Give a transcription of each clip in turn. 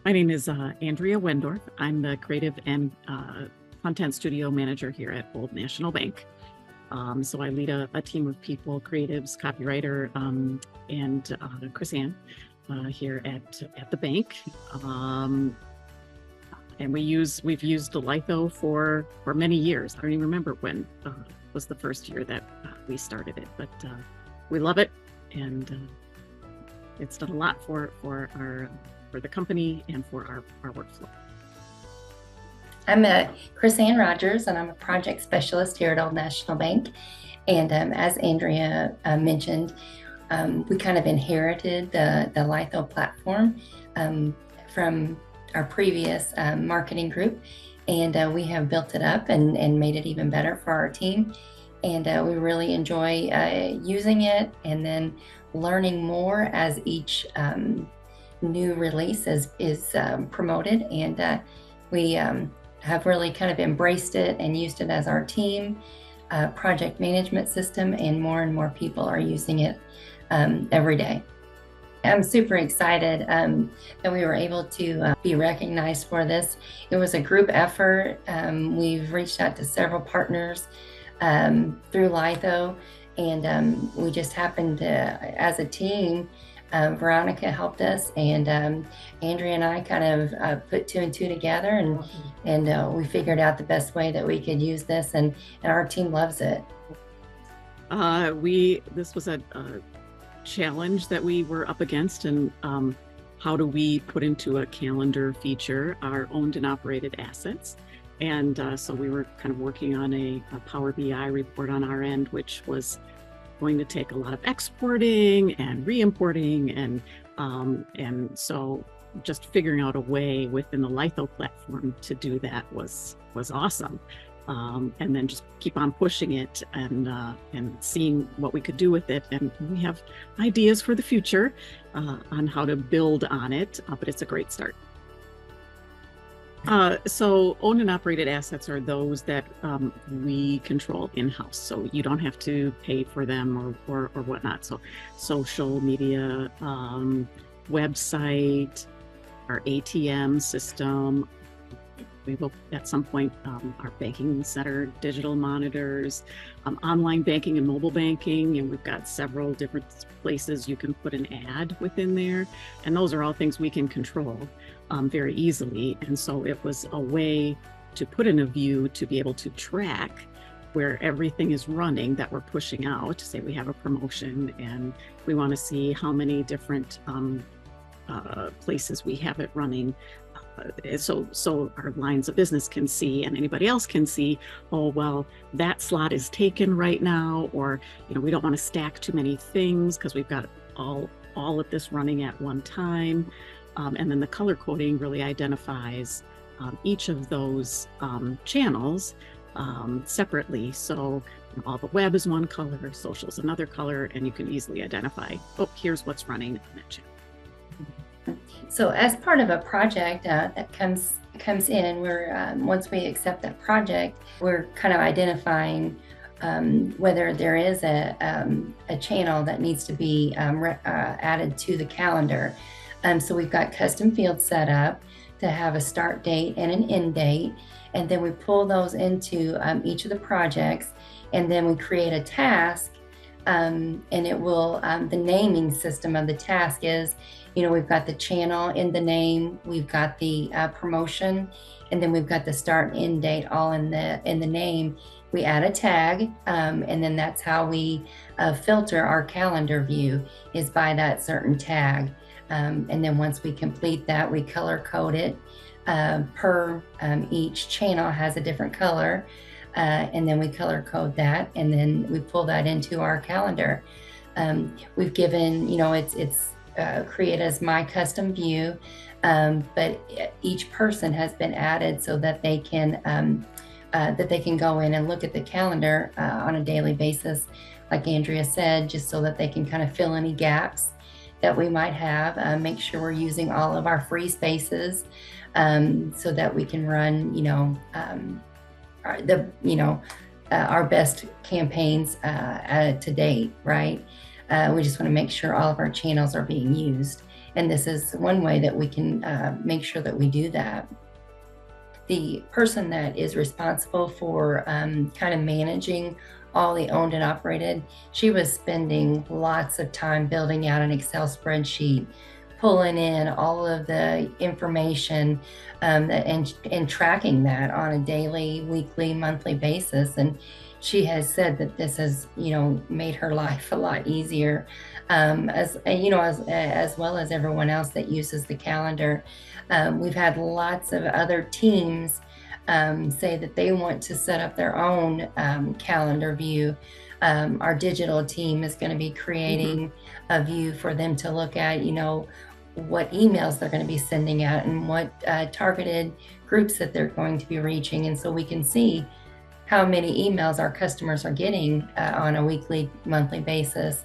My name is Andrea Wendorf. I'm the creative and content studio manager here at Old National Bank. So I lead a team of people, creatives, copywriter, and Chris Ann here at the bank. And we've used the Lytho for many years. I don't even remember when was the first year that we started it, but we love it, and it's done a lot for the company and for our workflow. I'm Chris Ann Rogers, and I'm a project specialist here at Old National Bank. And as Andrea mentioned, we kind of inherited the Lytho platform from our previous marketing group, and we have built it up and made it even better for our team. And we really enjoy using it and then learning more as each new release is promoted. And we have really kind of embraced it and used it as our team project management system, and more people are using it every day. I'm super excited that we were able to be recognized for this. It was a group effort. We've reached out to several partners through Lytho, and we just happened to, as a team, Veronica helped us, and Andrea and I kind of put two and two together, and we figured out the best way that we could use this, and our team loves it. This was a challenge that we were up against, and how do we put into a calendar feature our owned and operated assets? And so we were kind of working on a Power BI report on our end, which was going to take a lot of exporting and re-importing, and so just figuring out a way within the Lytho platform to do that was awesome. And then just keep on pushing it and seeing what we could do with it. And we have ideas for the future on how to build on it, but it's a great start. So owned and operated assets are those that we control in-house. So you don't have to pay for them or whatnot. So social media, website, our ATM system. We will at some point our banking center, digital monitors, online banking and mobile banking, and we've got several different places you can put an ad within there, and those are all things we can control very easily. And so it was a way to put in a view to be able to track where everything is running that we're pushing out. Say we have a promotion and we want to see how many different places we have it running. So our lines of business can see, and anybody else can see, oh, well, that slot is taken right now, or, we don't want to stack too many things because we've got all of this running at one time. And then the color coding really identifies each of those channels separately. So all the web is one color, social is another color, and you can easily identify, oh, here's what's running on that channel. So as part of a project that comes in, we're once we accept that project, we're kind of identifying whether there is a channel that needs to be added to the calendar. So we've got custom fields set up to have a start date and an end date, and then we pull those into each of the projects, and then we create a task, and it will, the naming system of the task is, we've got the channel in the name, we've got the promotion, and then we've got the start and end date all in the name. We add a tag, and then that's how we filter our calendar view, is by that certain tag. And then once we complete that, we color code it per each channel has a different color, and then we color code that, and then we pull that into our calendar. We've given, it's create as my custom view, but each person has been added so that they can go in and look at the calendar on a daily basis, like Andrea said, just so that they can kind of fill any gaps that we might have, make sure we're using all of our free spaces, so that we can run, our best campaigns to date, right? We just want to make sure all of our channels are being used. And this is one way that we can make sure that we do that. The person that is responsible for kind of managing all the owned and operated, she was spending lots of time building out an Excel spreadsheet, pulling in all of the information and tracking that on a daily, weekly, monthly basis. And she has said that this has, made her life a lot easier, as well as everyone else that uses the calendar. We've had lots of other teams say that they want to set up their own calendar view. Our digital team is going to be creating a view for them to look at, what emails they're going to be sending out and what targeted groups that they're going to be reaching. And so we can see how many emails our customers are getting on a weekly, monthly basis.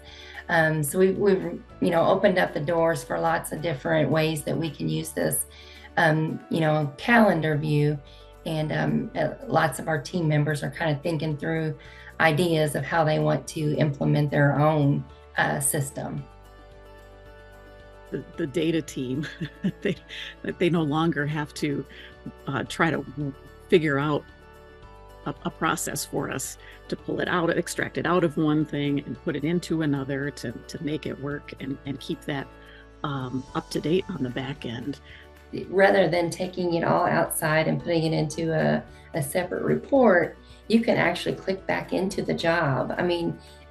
So we've opened up the doors for lots of different ways that we can use this, calendar view. And lots of our team members are kind of thinking through ideas of how they want to implement their own system. The data team, they no longer have to try to figure out a process for us to pull it out, extract it out of one thing and put it into another to make it work and keep that up to date on the back end. Rather than taking it all outside and putting it into a separate report, you can actually click back into the job.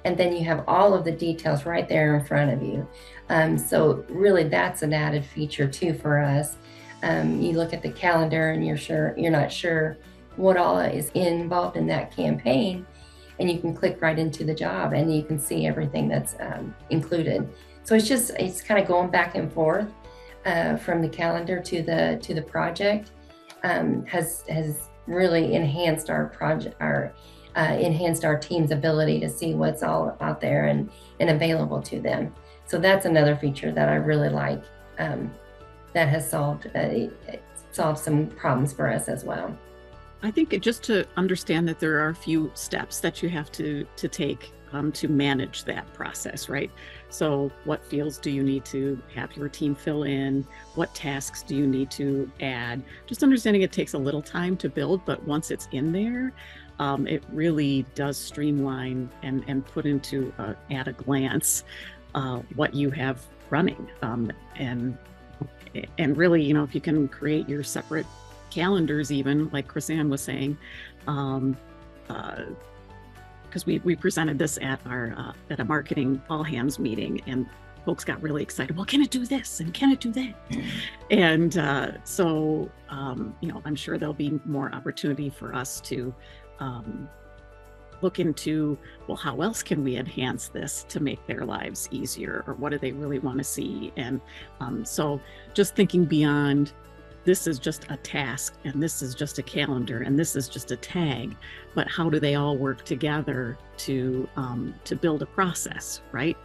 And then you have all of the details right there in front of you. So really that's an added feature too for us. You look at the calendar and you're not sure what all is involved in that campaign, and you can click right into the job and you can see everything that's included. So it's kind of going back and forth from the calendar to the project. Has really enhanced our project, enhanced our team's ability to see what's all out there and available to them. So that's another feature that I really like, that has solved some problems for us as well. I think just to understand that there are a few steps that you have to take to manage that process, right? So what fields do you need to have your team fill in? What tasks do you need to add? Just understanding it takes a little time to build, but once it's in there, it really does streamline and put into at a glance what you have running. And really, if you can create your separate calendars, even like Chris-Ann was saying, because we presented this at a marketing all hands meeting, and folks got really excited. Well, can it do this and can it do that? And so I'm sure there'll be more opportunity for us to look into, well, how else can we enhance this to make their lives easier, or what do they really want to see? And so just thinking beyond, this is just a task, and this is just a calendar, and this is just a tag, but how do they all work together to build a process, right?